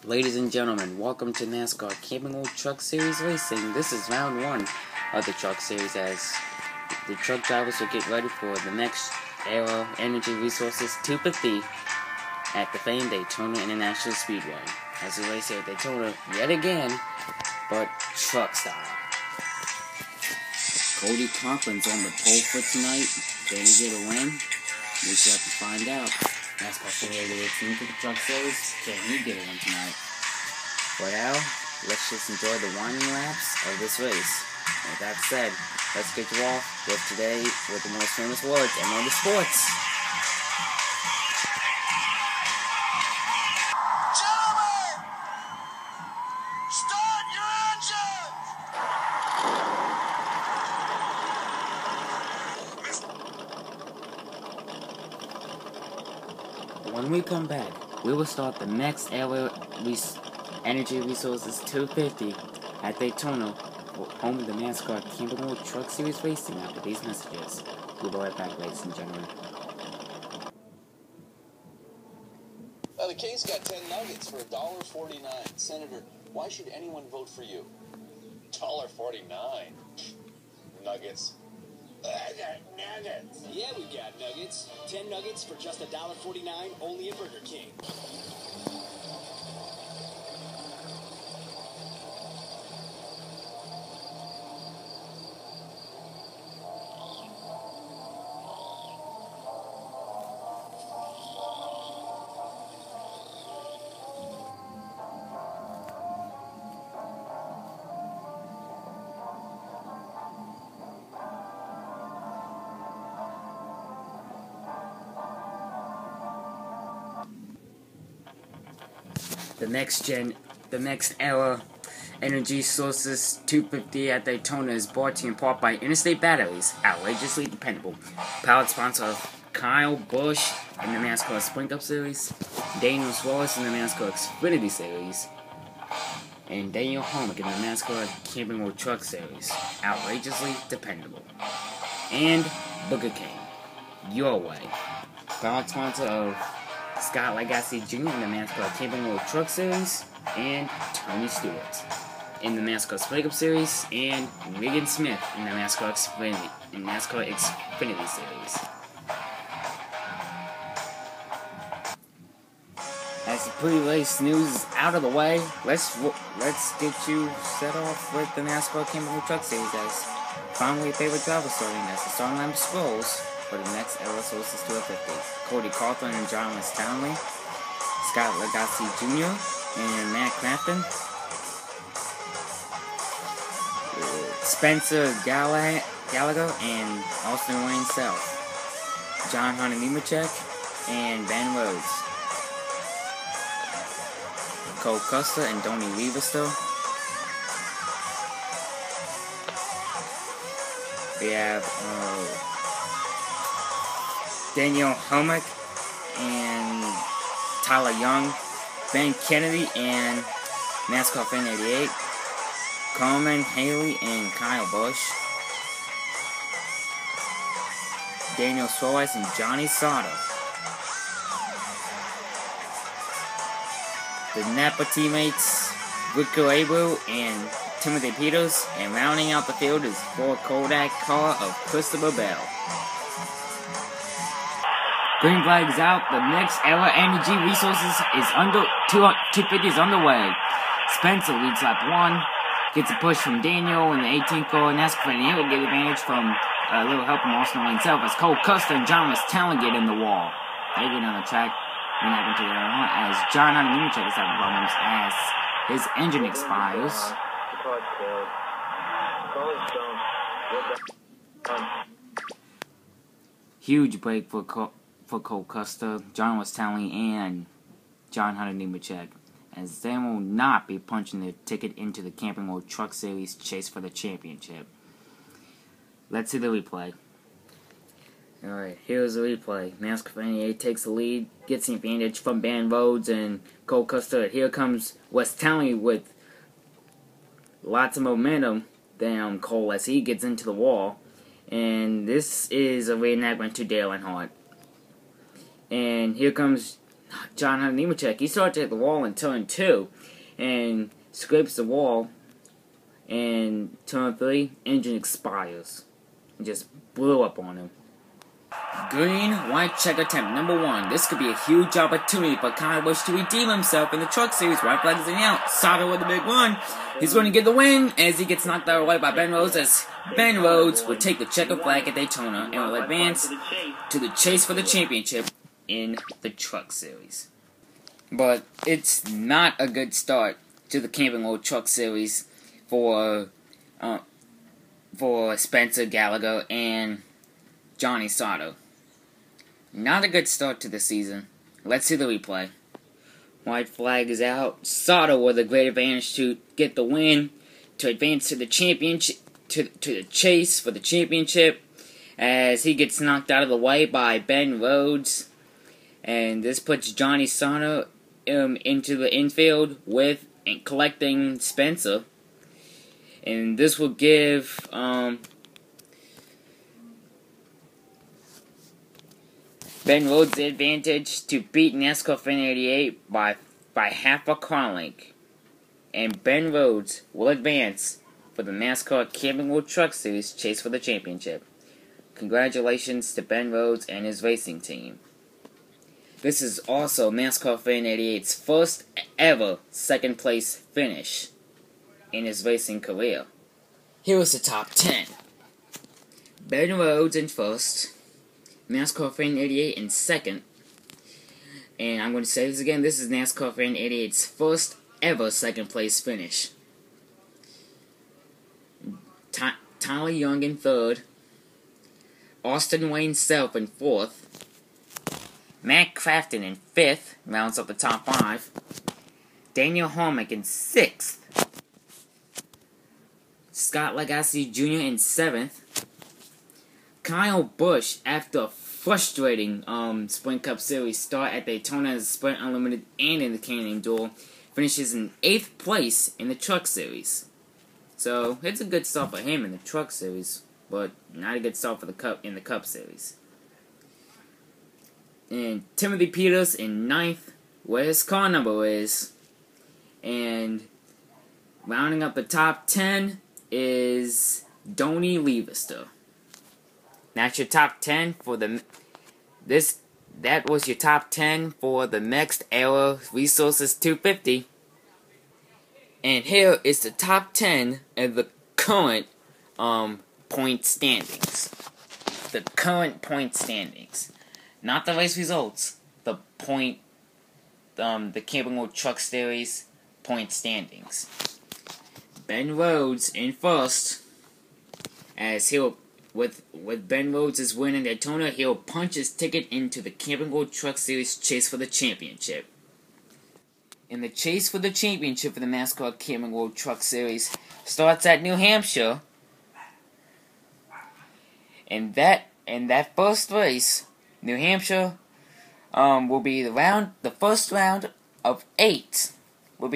Ladies and gentlemen, welcome to NASCAR Camping World Truck Series Racing. This is round one of the Truck Series as the truck drivers will get ready for the Nextera Energy Resources 250 at the famed Daytona International Speedway. As we race here at Daytona yet again, but truck style. Cody Conklin's on the pole for tonight. Can he get a win? We shall have to find out. NASCAR Simulator 18 for the Truck Series. Can he get a win tonight? For now, let's just enjoy the winding laps of this race. With that said, let's get you off with today with the most famous words in motorsports. Gentlemen, start your engine! When we come back, we will start the Nextera Energy Resources 250 at Daytona, home of the NASCAR Camping World Truck Series Racing after these messages. We'll be right back, ladies and gentlemen. The K's got 10 nuggets for $1.49. Senator, why should anyone vote for you? $1.49. Nuggets. I got nuggets. Yeah, we got nuggets. 10 nuggets for just $1.49, only at Burger King. The Nextera Energy Sources 250 at Daytona is brought to you in part by Interstate Batteries, outrageously dependable. Proud sponsor of Kyle Busch in the NASCAR Sprint Cup Series, Daniel Suarez in the NASCAR Xfinity Series, and Daniel Homick in the NASCAR Camping World Truck Series, outrageously dependable. And Burger King, your way. Proud sponsor of Scott Lagasse Jr. in the NASCAR Camping World Truck Series, and Tony Stewart in the NASCAR Sprint Cup Series, and Regan Smith in the NASCAR Xfinity Series. As the pre-race news is out of the way, let's get you set off with the NASCAR Camping World Truck Series as finally a favorite driver starting as the starting line scrolls for the Nextera Sources 250. Cody Conkling and John Stanley, Scott Lagasse Jr. and Matt Crampton, Spencer Gallagher and Austin Wayne South, John Hunter Nemechek and Ben Rhodes, Cole Custer and Donnie Weaverstow. We have Daniel Homick and Tyler Young, Ben Kennedy and NASCAR Fan 88, Coleman Haley and Kyle Busch, Daniel Suarez and Johnny Sauter. The Napa teammates, Rico Abreu and Timothy Peters, and rounding out the field is Ford Kodak car of Christopher Bell. Green flags out. The Nextera Energy Resources is 250 is underway. Spencer leads lap 1. Gets a push from Daniel in the 18th car. NASCAR Fan 88 will get advantage from a little help from Austin Wayne Self as Cole Custer and John Talon get in the wall. They get on the track and happen to their own as John Nemechek is having problems as his engine expires. Huge break for Cole Custer, John Talon, and John Hunter Nemechek, as they will not be punching their ticket into the Camping World Truck Series chase for the championship. Let's see the replay. Alright, here's the replay. NASCAR Fan 88 takes the lead, gets the advantage from Ben Rhodes and Cole Custer. Here comes Wes Talon with lots of momentum down Cole as he gets into the wall. And this is a reenactment to Dale Earnhardt. And here comes John Nemechek, he started to hit the wall in turn 2 and scrapes the wall. And turn 3, engine expires. It just blew up on him. Green, white check attempt number 1. This could be a huge opportunity for Kyle Busch to redeem himself in the Truck Series. White flag is in out. Sauter with a big run. He's going to get the win as he gets knocked out of the way by Ben Rhodes, as Ben Rhodes will take the checkered flag at Daytona and will advance to the chase for the championship in the Truck Series. But it's not a good start to the Camping World Truck Series for Spencer Gallagher and Johnny Sauter. Not a good start to the season. Let's see the replay. White flag is out. Sauter with a great advantage to get the win, to advance to the championship, to the chase for the championship, as he gets knocked out of the way by Ben Rhodes. And this puts Johnny Sauter into the infield with and collecting Spencer. And this will give Ben Rhodes the advantage to beat NASCAR Fan 88 by half a car length. And Ben Rhodes will advance for the NASCAR Camping World Truck Series chase for the championship. Congratulations to Ben Rhodes and his racing team. This is also NASCAR Fan 88's first ever second place finish in his racing career. Here is the top 10. Ben Rhodes in first. NASCAR Fan 88 in second. And I'm going to say this again. This is NASCAR Fan 88's first ever second place finish. Tyler Young in third. Austin Wayne Self in fourth. Matt Crafton in fifth. Rounds up the top 5. Daniel Harmon in sixth. Scott Lagasse Jr. in seventh. Kyle Busch, after a frustrating Sprint Cup Series start at Daytona as Sprint Unlimited and in the Can-Am Duel, finishes in 8th place in the Truck Series. So it's a good start for him in the Truck Series, but not a good start for the Cup in the Cup Series. And Timothy Peters in 9th, where his car number is. And rounding up the top 10 is Donnie Leavester. That's your top 10 for that was your top 10 for the Nextera Resources 250. And here is the top 10 of the current point standings. The current point standings. Not the race results. The Camping World Truck Series point standings. Ben Rhodes in first, as he'll with Ben Rhodes' win in Daytona, he'll punch his ticket into the Camping World Truck Series chase for the championship. In the chase for the championship for the NASCAR Camping World Truck Series starts at New Hampshire, and that first race, New Hampshire, will be the first round of 8. Will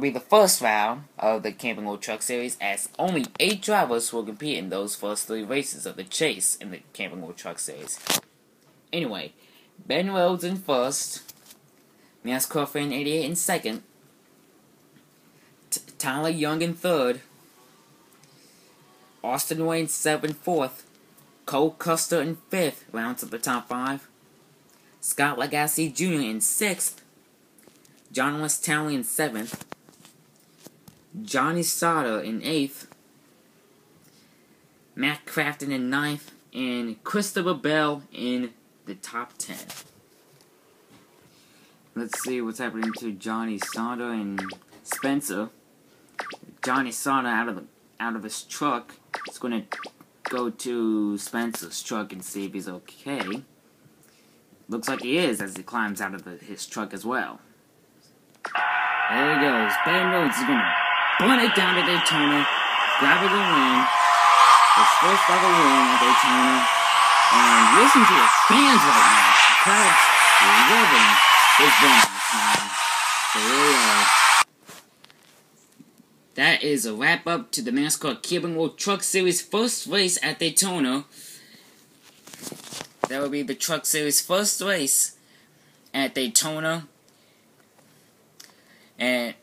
be the first round of the Camping World Truck Series, as only 8 drivers will compete in those first 3 races of the chase in the Camping World Truck Series. Anyway, Ben Rhodes in first, NASCAR Fan 88 in second, Tyler Young in third, Austin Wayne 7th, 4th, Cole Custer in 5th, rounds up the top 5, Scott Lagasse Jr. in 6th, John West Townley in 7th, Johnny Sauter in 8th, Matt Crafton in 9th, and Christopher Bell in the top 10. Let's see what's happening to Johnny Sauter and Spencer. Johnny Sauter out of his truck. He's going to go to Spencer's truck and see if he's okay. Looks like he is as he climbs out of his truck as well. There he goes. Ben Rhodes is going to bunt it down to Daytona, grabbing the win. His first ever win at Daytona. And listen to his fans right now. The crowd's loving his bonus, man. So there we are. That is a wrap up to the NASCAR Camping World Truck Series first race at Daytona. That will be the Truck Series first race at Daytona. And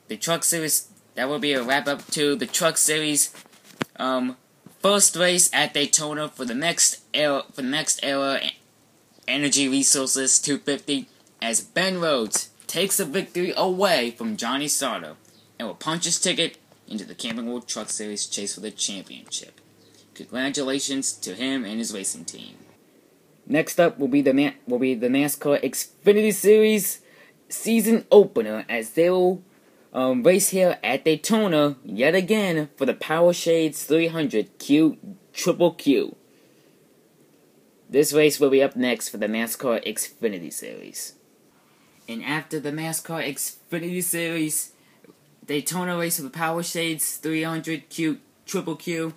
the Truck Series, that will be a wrap up to the Truck Series first race at Daytona for the next era Energy Resources 250, as Ben Rhodes takes the victory away from Johnny Sauter and will punch his ticket into the Camping World Truck Series chase for the championship. Congratulations to him and his racing team. Next up will be the NASCAR Xfinity Series season opener, as they will race here at Daytona yet again for the Power Shades 300 Triple Q. This race will be up next for the NASCAR Xfinity Series. And after the NASCAR Xfinity Series Daytona race for the Power Shades 300 Triple Q,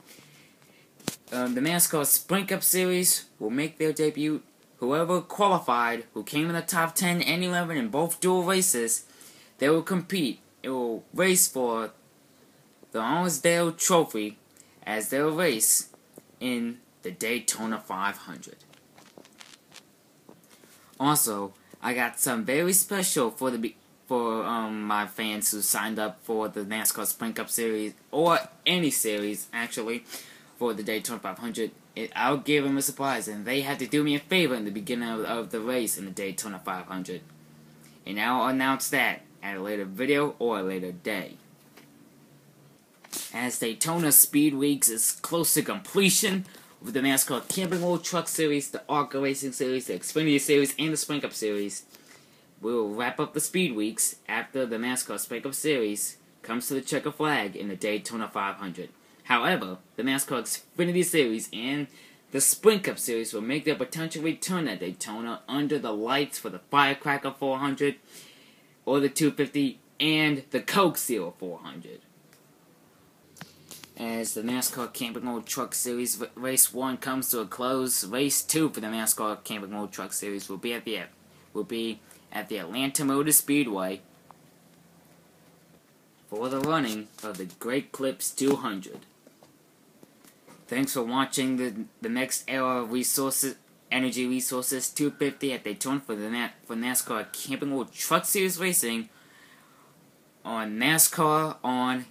the NASCAR Sprint Cup Series will make their debut. Whoever qualified, who came in the top 10 and 11 in both dual races, they will compete. It will race for the Lonsdale Trophy, as they'll race in the Daytona 500. Also, I got some very special for my fans who signed up for the NASCAR Sprint Cup Series, or any series actually, for the Daytona 500. I'll give them a surprise, and they have to do me a favor in the beginning of the race in the Daytona 500. And I'll announce that at a later video or a later day. As Daytona Speed Weeks is close to completion with the NASCAR Camping World Truck Series, the ARCA Racing Series, the Xfinity Series, and the Sprint Cup Series, we'll wrap up the Speed Weeks after the NASCAR Sprint Cup Series comes to the checker flag in the Daytona 500. However, the NASCAR Xfinity Series and the Sprint Cup Series will make their potential return at Daytona under the lights for the Firecracker 400, or the 250, and the Coke Zero 400. As the NASCAR Camping World Truck Series Race 1 comes to a close, Race 2 for the NASCAR Camping World Truck Series will be at the Atlanta Motor Speedway for the running of the Great Clips 200. Thanks for watching the Nextera Energy Resources 250 at Daytona for NASCAR Camping World Truck Series Racing on NASCAR on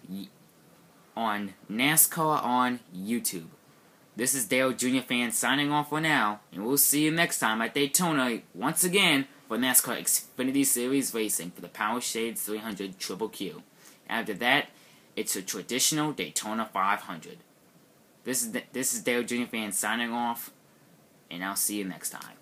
YouTube. This is Dale Jr. Fan signing off for now, and we'll see you next time at Daytona once again for NASCAR Xfinity Series Racing for the Power Shades 300 Triple Q. After that, it's a traditional Daytona 500. This is Dale Jr. Fan signing off, and I'll see you next time.